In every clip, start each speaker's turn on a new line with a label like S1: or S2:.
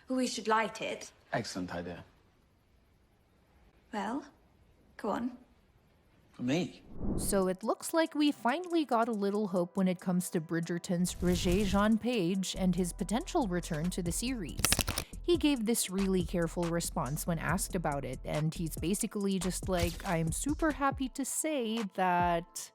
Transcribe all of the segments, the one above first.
S1: We should light it.
S2: Excellent idea.
S1: Well, go on.
S2: For me.
S3: So it looks like we finally got a little hope when it comes to Bridgerton's Regé-Jean Page and his potential return to the series. He gave this really careful response when asked about it, and he's basically just like, I'm super happy to say that...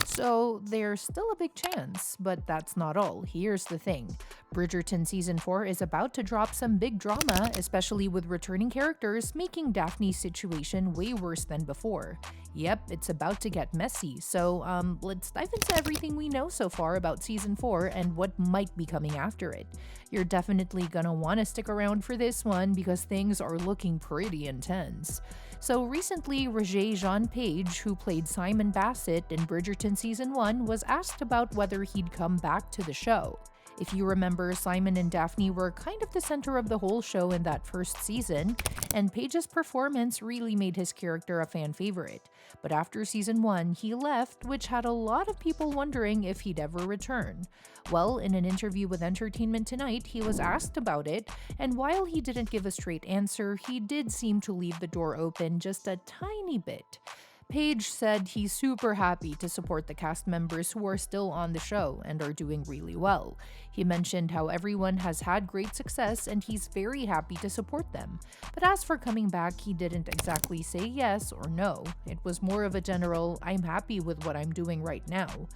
S3: So there's still a big chance, but that's not all. Here's the thing. Bridgerton Season 4 is about to drop some big drama, especially with returning characters, making Daphne's situation way worse than before. Yep, it's about to get messy, so let's dive into everything we know so far about Season 4 and what might be coming after it. You're definitely gonna want to stick around for this one because things are looking pretty intense. So recently, Regé-Jean Page, who played Simon Bassett in Bridgerton Season 1, was asked about whether he'd come back to the show. If you remember, Simon and Daphne were kind of the center of the whole show in that first season, and Page's performance really made his character a fan favorite. But after Season 1, he left, which had a lot of people wondering if he'd ever return. Well, in an interview with Entertainment Tonight, he was asked about it, and while he didn't give a straight answer, he did seem to leave the door open just a tiny bit. Page said he's super happy to support the cast members who are still on the show and are doing really well. He mentioned how everyone has had great success and he's very happy to support them. But as for coming back, he didn't exactly say yes or no. It was more of a general, I'm happy with what I'm doing right now.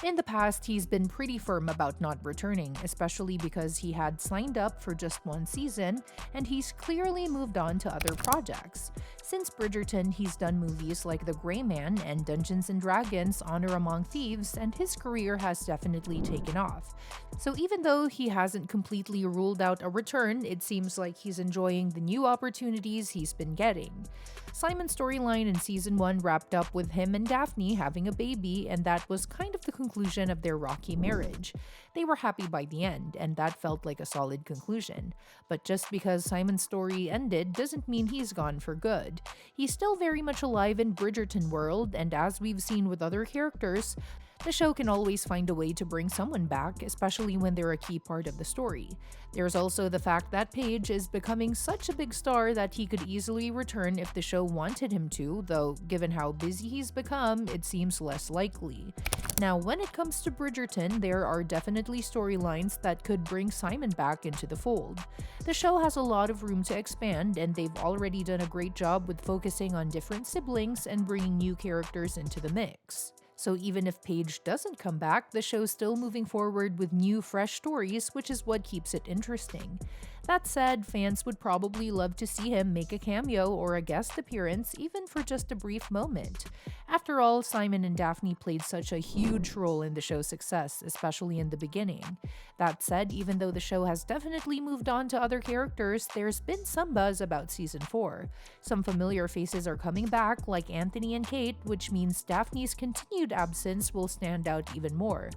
S3: In the past, he's been pretty firm about not returning, especially because he had signed up for just one season, and he's clearly moved on to other projects. Since Bridgerton, he's done movies like The Gray Man and Dungeons & Dragons: Honor Among Thieves, and his career has definitely taken off. So even though he hasn't completely ruled out a return, it seems like he's enjoying the new opportunities he's been getting. Simon's storyline in Season 1 wrapped up with him and Daphne having a baby, and that was kind of the conclusion of their rocky marriage. They were happy by the end, and that felt like a solid conclusion. But just because Simon's story ended doesn't mean he's gone for good. He's still very much alive in Bridgerton world, and as we've seen with other characters, the show can always find a way to bring someone back, especially when they're a key part of the story. There's also the fact that Page is becoming such a big star that he could easily return if the show wanted him to, though given how busy he's become, it seems less likely. Now, when it comes to Bridgerton, there are definitely storylines that could bring Simon back into the fold. The show has a lot of room to expand, and they've already done a great job with focusing on different siblings and bringing new characters into the mix. So even if Page doesn't come back, the show's still moving forward with new, fresh stories, which is what keeps it interesting. That said, fans would probably love to see him make a cameo or a guest appearance, even for just a brief moment. After all, Simon and Daphne played such a huge role in the show's success, especially in the beginning. That said, even though the show has definitely moved on to other characters, there's been some buzz about Season 4. Some familiar faces are coming back, like Anthony and Kate, which means Daphne's continued absence will stand out even more.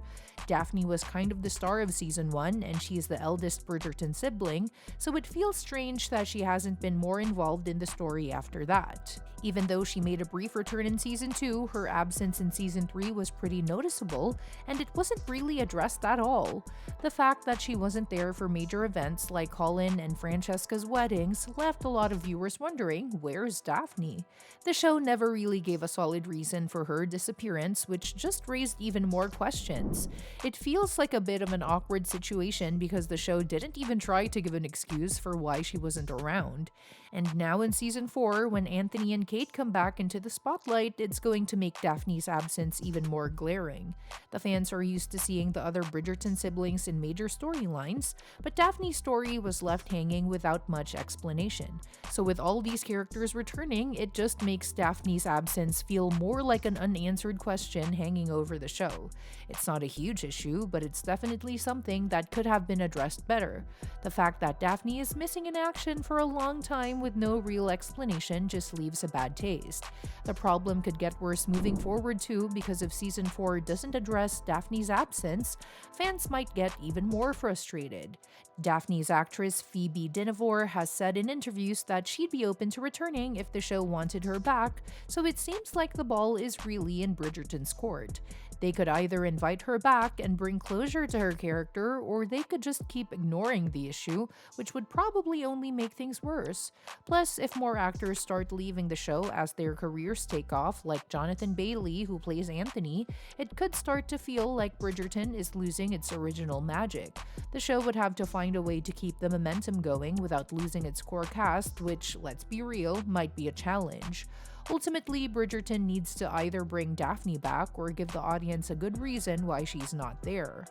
S3: Daphne was kind of the star of Season 1, and she's the eldest Bridgerton sibling, so it feels strange that she hasn't been more involved in the story after that. Even though she made a brief return in Season 2, her absence in Season 3 was pretty noticeable, and it wasn't really addressed at all. The fact that she wasn't there for major events like Colin and Francesca's weddings left a lot of viewers wondering, where's Daphne? The show never really gave a solid reason for her disappearance, which just raised even more questions. It feels like a bit of an awkward situation because the show didn't even try to give an excuse for why she wasn't around. And now in Season 4, when Anthony and Kate come back into the spotlight, it's going to make Daphne's absence even more glaring. The fans are used to seeing the other Bridgerton siblings in major storylines, but Daphne's story was left hanging without much explanation. So with all these characters returning, it just makes Daphne's absence feel more like an unanswered question hanging over the show. It's not a huge issue, but it's definitely something that could have been addressed better. The fact that Daphne is missing in action for a long time with no real explanation just leaves a bad taste. The problem could get worse moving forward too, because if Season 4 doesn't address Daphne's absence, fans might get even more frustrated. Daphne's actress Phoebe Dynevor has said in interviews that she'd be open to returning if the show wanted her back, so it seems like the ball is really in Bridgerton's court. They could either invite her back and bring closure to her character, or they could just keep ignoring the issue, which would probably only make things worse. Plus, if more actors start leaving the show as their careers take off, like Jonathan Bailey, who plays Anthony, it could start to feel like Bridgerton is losing its original magic. The show would have to find a way to keep the momentum going without losing its core cast, which, let's be real, might be a challenge. Ultimately, Bridgerton needs to either bring Daphne back or give the audience a good reason why she's not there.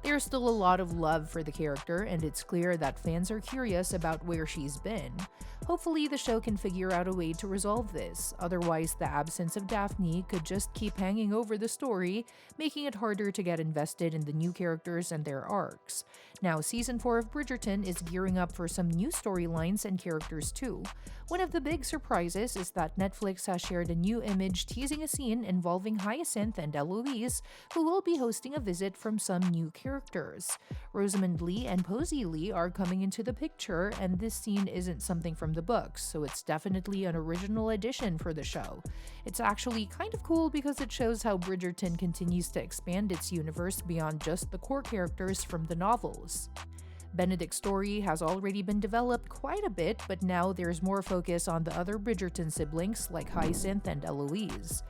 S3: There's still a lot of love for the character, and it's clear that fans are curious about where she's been. Hopefully, the show can figure out a way to resolve this, otherwise the absence of Daphne could just keep hanging over the story, making it harder to get invested in the new characters and their arcs. Now, Season 4 of Bridgerton is gearing up for some new storylines and characters too. One of the big surprises is that Netflix has shared a new image teasing a scene involving Hyacinth and Eloise, who will be hosting a visit from some new characters. Rosamund Lee and Posey Lee are coming into the picture, and this scene isn't something from the books, so it's definitely an original addition for the show. It's actually kind of cool because it shows how Bridgerton continues to expand its universe beyond just the core characters from the novels. Benedict's story has already been developed quite a bit, but now there's more focus on the other Bridgerton siblings like Hyacinth and Eloise.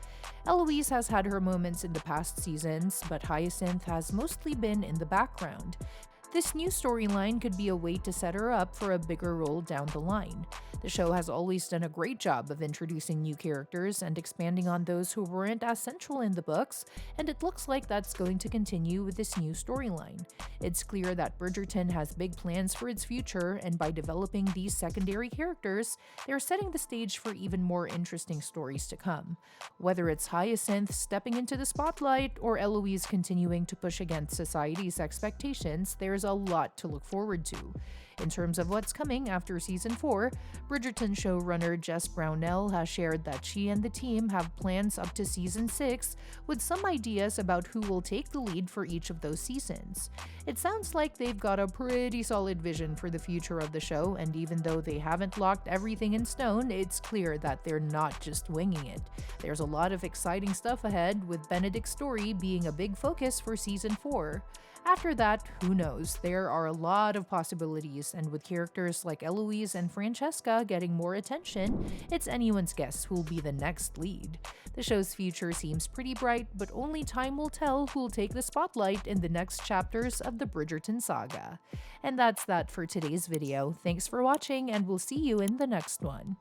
S3: Eloise has had her moments in the past seasons, but Hyacinth has mostly been in the background. This new storyline could be a way to set her up for a bigger role down the line. The show has always done a great job of introducing new characters and expanding on those who weren't as central in the books, and it looks like that's going to continue with this new storyline. It's clear that Bridgerton has big plans for its future, and by developing these secondary characters, they're setting the stage for even more interesting stories to come. Whether it's Hyacinth stepping into the spotlight or Eloise continuing to push against society's expectations, there's a lot to look forward to. In terms of what's coming after Season 4, Bridgerton showrunner Jess Brownell has shared that she and the team have plans up to Season 6, with some ideas about who will take the lead for each of those seasons. It sounds like they've got a pretty solid vision for the future of the show, and even though they haven't locked everything in stone, it's clear that they're not just winging it. There's a lot of exciting stuff ahead, with Benedict's story being a big focus for Season 4. After that, who knows? There are a lot of possibilities, and with characters like Eloise and Francesca getting more attention, it's anyone's guess who'll be the next lead. The show's future seems pretty bright, but only time will tell who'll take the spotlight in the next chapters of the Bridgerton saga. And that's that for today's video. Thanks for watching, and we'll see you in the next one.